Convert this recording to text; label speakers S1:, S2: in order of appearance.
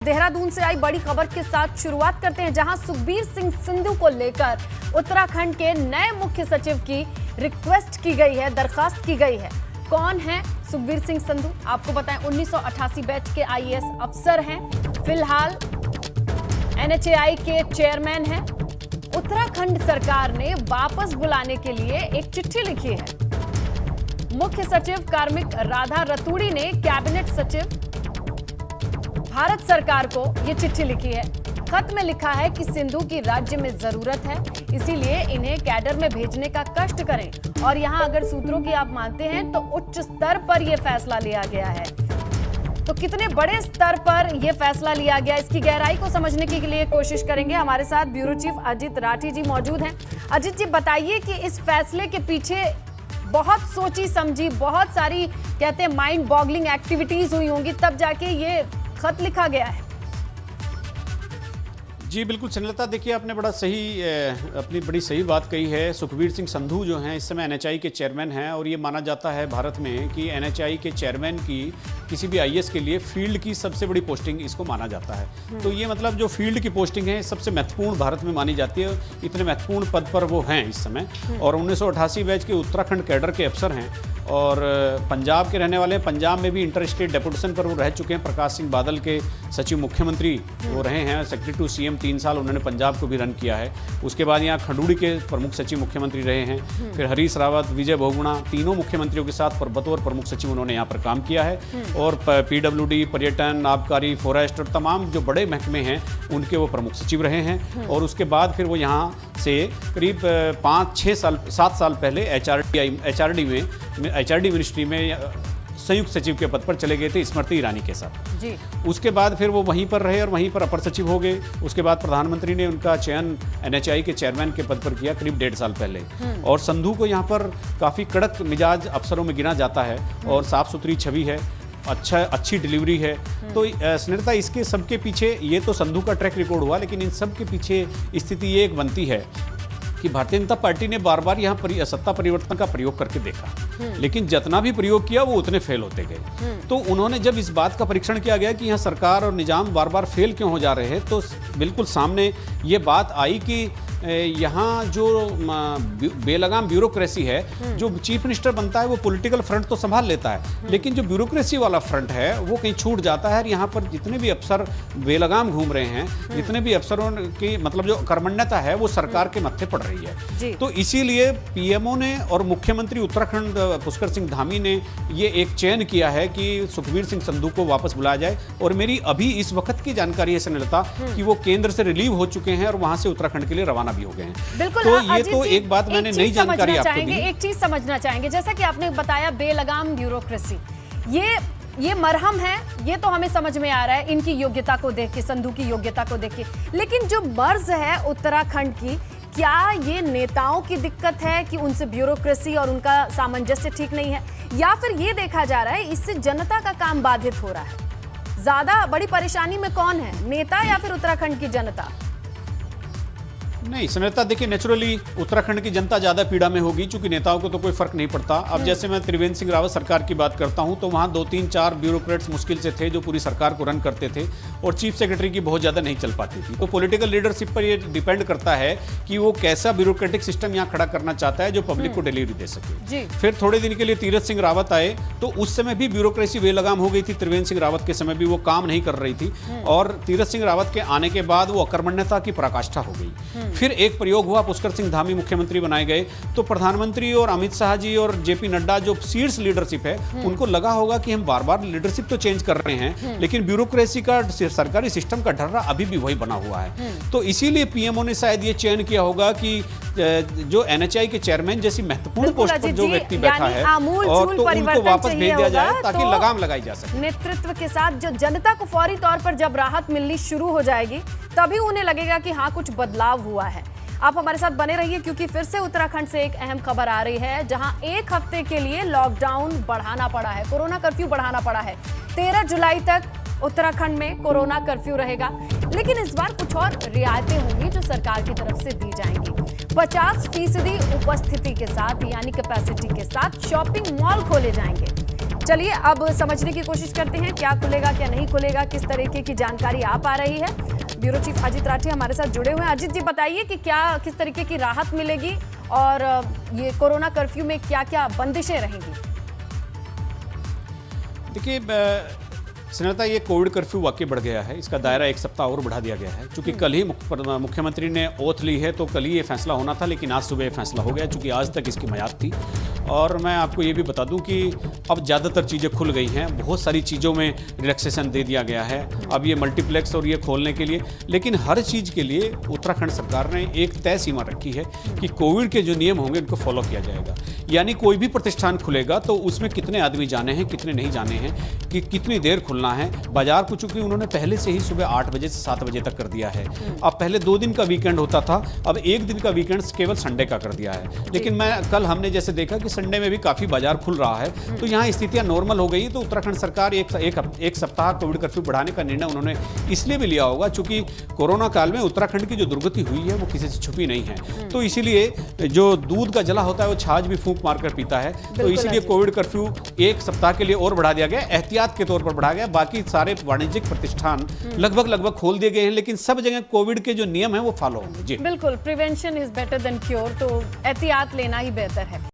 S1: देहरादून से आई बड़ी खबर के साथ शुरुआत करते हैं, जहां सुखबीर सिंह संधू को लेकर उत्तराखंड के नए मुख्य सचिव की रिक्वेस्ट की गई है, दरखास्त की गई है। कौन है सुखबीर सिंह संधू? आपको बताएं, 1988 बैच के आईएएस अफसर हैं, फिलहाल एनएचएआई के चेयरमैन हैं। उत्तराखंड सरकार ने वापस बुलाने के लिए एक चिट्ठी लिखी है। मुख्य सचिव कार्मिक राधा रतूड़ी ने कैबिनेट सचिव भारत सरकार को ये चिट्ठी लिखी है। खत में लिखा है कि सिंधु की राज्य में जरूरत है, इसीलिए इन्हें कैडर में भेजने का कष्ट करें। और यहां अगर सूत्रों की आप मानते हैं तो उच्च स्तर पर यह फैसला लिया गया है। तो कितने बड़े स्तर पर यह फैसला लिया गया, इसकी गहराई को समझने के लिए कोशिश करेंगे। हमारे साथ ब्यूरो चीफ अजित राठी जी मौजूद हैं। अजित जी, बताइए कि इस फैसले के पीछे बहुत सोची समझी, बहुत सारी कहते हैं माइंड बॉगलिंग एक्टिविटीज हुई होंगी, तब जाके ये खत लिखा गया है।
S2: जी बिल्कुल स्नेहलता, देखिए आपने अपनी बड़ी सही बात कही है। सुखबीर सिंह संधू जो हैं इस समय एनएचएआई के चेयरमैन हैं, और ये माना जाता है भारत में कि एनएचएआई के चेयरमैन की किसी भी आईएएस के लिए फील्ड की सबसे बड़ी पोस्टिंग इसको माना जाता है। तो ये मतलब जो फील्ड की पोस्टिंग है सबसे महत्वपूर्ण भारत में मानी जाती है। इतने महत्वपूर्ण पद पर वो हैं इस समय, और 1988 बैच के उत्तराखंड कैडर के अफसर हैं और पंजाब के रहने वाले हैं। पंजाब में भी इंटर स्टेट डेपुटेशन पर वो रह चुके हैं। प्रकाश सिंह बादल के सचिव मुख्यमंत्री वो रहे हैं, सेक्रेटरी टू सीएम 3 साल उन्होंने पंजाब को भी रन किया है। उसके बाद यहाँ खंडूड़ी के प्रमुख सचिव मुख्यमंत्री रहे हैं। फिर हरीश रावत, विजय बहुगुणा, तीनों मुख्यमंत्रियों के साथ बतौर प्रमुख सचिव उन्होंने यहाँ पर काम किया है। और पीडब्ल्यूडी, पर्यटन, आबकारी, फॉरेस्ट और तमाम जो बड़े महकमे हैं उनके वो प्रमुख सचिव रहे हैं। और उसके बाद फिर वो यहाँ से करीब 7 साल पहले एचआरडी मिनिस्ट्री में संयुक्त सचिव के पद पर चले गए थे स्मृति ईरानी के साथ जी। उसके बाद फिर वो वहीं पर रहे और वहीं पर अपर सचिव हो गए। उसके बाद प्रधानमंत्री ने उनका चयन एनएचएआई के चेयरमैन के पद पर किया करीब 1.5 साल पहले। और संधू को यहाँ पर काफ़ी कड़क मिजाज अफसरों में गिना जाता है और साफ सुथरी छवि है, अच्छी डिलीवरी है। तो स्नेहलता, इसके सबके पीछे ये तो संधू का ट्रैक रिकॉर्ड हुआ, लेकिन इन सब के पीछे स्थिति ये एक बनती है कि भारतीय जनता पार्टी ने बार बार यहाँ सत्ता परिवर्तन का प्रयोग करके देखा, लेकिन जितना भी प्रयोग किया वो उतने फेल होते गए। तो उन्होंने जब इस बात का परीक्षण किया गया कि यहाँ सरकार और निजाम बार बार फेल क्यों हो जा रहे हैं, तो बिल्कुल सामने ये बात आई कि यहाँ जो बेलगाम ब्यूरोक्रेसी है, जो चीफ मिनिस्टर बनता है वो पॉलिटिकल फ्रंट तो संभाल लेता है, लेकिन जो ब्यूरोक्रेसी वाला फ्रंट है वो कहीं छूट जाता है। यहाँ पर जितने भी अफसर बेलगाम घूम रहे हैं, जितने भी अफसरों की मतलब जो कर्मण्यता है वो सरकार के मत्थे पड़ रही है। तो इसीलिए पीएमओ ने और मुख्यमंत्री उत्तराखंड पुष्कर सिंह धामी ने ये एक चयन किया है कि सुखबीर सिंह संधू को वापस बुलाया जाए। और मेरी अभी इस वक्त की जानकारी है स्नेहलता कि वो केंद्र से रिलीव हो चुके हैं और वहां से उत्तराखंड के लिए रवाना भी हो गए हैं।
S1: बिल्कुल।
S2: तो ये तो एक बात मैंने नई जानकारी आपको दी।
S1: एक चीज समझना चाहेंगे, जैसा कि आपने बताया बेलगाम ब्यूरोक्रेसी, ये मरहम है, ये तो हमें समझ में आ रहा है इनकी योग्यता को देख के, संधू की योग्यता को देख के। लेकिन जो मर्ज है उत्तराखंड की, क्या ये नेताओं की दिक्कत है कि उनसे ब्यूरोक्रेसी और उनका सामंजस्य ठीक नहीं है, या फिर ये देखा जा रहा है इससे जनता का काम बाधित हो रहा है? ज्यादा बड़ी परेशानी में कौन है, नेता या फिर उत्तराखंड की जनता?
S2: नहीं स्नेहलता, देखिए नेचुरली उत्तराखंड की जनता ज़्यादा पीड़ा में होगी, क्योंकि नेताओं को तो कोई फर्क नहीं पड़ता। अब जैसे मैं त्रिवेंद्र सिंह रावत सरकार की बात करता हूं, तो वहां 2, 3, 4 ब्यूरोक्रेट्स मुश्किल से थे जो पूरी सरकार को रन करते थे, और चीफ सेक्रेटरी की बहुत ज़्यादा नहीं चल पाती थी। तो पॉलिटिकल लीडरशिप पर यह डिपेंड करता है कि वो कैसा ब्यूरोक्रेटिक सिस्टम यहाँ खड़ा करना चाहता है जो पब्लिक को डिलीवरी दे सके। फिर थोड़े दिन के लिए तीरथ सिंह रावत आए, तो उस समय भी ब्यूरोक्रेसी बेलगाम हो गई थी। त्रिवेंद्र सिंह रावत के समय भी वो काम नहीं कर रही थी, और तीरथ सिंह रावत के आने के बाद वो अकर्मण्यता की पराकाष्ठा हो गई। फिर एक प्रयोग हुआ, पुष्कर सिंह धामी मुख्यमंत्री बनाए गए, तो प्रधानमंत्री और अमित शाह जी और जेपी नड्डा जो शीर्ष लीडरशिप है, उनको लगा होगा कि हम बार बार लीडरशिप तो चेंज कर रहे हैं, लेकिन ब्यूरोक्रेसी का सरकारी सिस्टम का ढर्रा अभी भी वही बना हुआ है। तो इसीलिए पीएमओ ने शायद ये चयन किया होगा कि जो एनएचएआई के चेयरमैन जैसी महत्वपूर्ण पोस्ट पर जो व्यक्ति बैठा है, और तो उनको वापस भेज दिया जाए ताकि लगाम लगाई जा सके।
S1: नेतृत्व के साथ जो जनता को फौरी तौर पर जब राहत मिलनी शुरू हो जाएगी, तभी उन्हें लगेगा कि हाँ कुछ बदलाव हुआ है। आप हमारे साथ बने रहिए, क्योंकि फिर से उत्तराखंड से एक अहम खबर आ रही है, जहां 1 हफ्ते के लिए लॉकडाउन बढ़ाना पड़ा है, कोरोना कर्फ्यू बढ़ाना पड़ा है। 13 जुलाई तक उत्तराखंड में कोरोना कर्फ्यू रहेगा, लेकिन इस बार कुछ और रियायतें होंगी जो सरकार की तरफ से दी जाएंगी। 50% उपस्थिति के साथ, यानी कैपेसिटी के साथ शॉपिंग मॉल खोले जाएंगे। चलिए अब समझने की कोशिश करते हैं क्या खुलेगा क्या नहीं खुलेगा, किस तरीके की जानकारी आ पा रही है। ब्यूरो चीफ अजीत राठी हमारे साथ जुड़े हुए हैं। अजीत जी बताइए कि क्या किस तरीके की राहत मिलेगी और ये कोरोना कर्फ्यू में क्या क्या बंदिशें रहेंगी।
S2: देखिए स्नेहलता, ये कोविड कर्फ्यू वाकई बढ़ गया है। इसका दायरा एक सप्ताह और बढ़ा दिया गया है। चूंकि कल ही मुख्यमंत्री ने ओथ ली है तो कल ही ये फैसला होना था, लेकिन आज सुबह ये फैसला हो गया चूंकि आज तक इसकी मियाद थी। और मैं आपको ये भी बता दूं कि अब ज़्यादातर चीज़ें खुल गई हैं, बहुत सारी चीज़ों में रिलैक्सेशन दे दिया गया है अब ये मल्टीप्लेक्स और ये खोलने के लिए। लेकिन हर चीज़ के लिए उत्तराखंड सरकार ने एक तय सीमा रखी है कि कोविड के जो नियम होंगे उनको फॉलो किया जाएगा। यानी कोई भी प्रतिष्ठान खुलेगा तो उसमें कितने आदमी जाने हैं, कितने नहीं जाने हैं, कि कितनी देर खुलना है। बाजार को चूंकि उन्होंने पहले से ही सुबह 8 बजे से 7 बजे तक कर दिया है। अब पहले 2 दिन का वीकेंड होता था, अब 1 दिन का वीकेंड केवल संडे का कर दिया है। लेकिन मैं कल हमने जैसे देखा कि संडे में भी काफ़ी बाजार खुल रहा है, तो यहाँ स्थितियाँ नॉर्मल हो गई। तो उत्तराखंड सरकार एक सप्ताह कोविड कर्फ्यू बढ़ाने का निर्णय उन्होंने इसलिए भी लिया होगा चूंकि कोरोना काल में उत्तराखंड की जो दुर्गति हुई है वो किसी से छुपी नहीं है। तो इसीलिए जो दूध का जला होता है वो छाछ भी फूंक मारकर पीता है। तो इसीलिए कोविड कर्फ्यू एक सप्ताह के लिए और बढ़ा दिया गया, एहतियात के तौर पर बढ़ा गया। बाकी सारे वाणिज्यिक प्रतिष्ठान लगभग खोल दिए गए हैं, लेकिन सब जगह कोविड के जो नियम है वो फॉलो होंगे। जी
S1: बिल्कुल, prevention is better than cure, तो एहतियात लेना ही बेहतर है।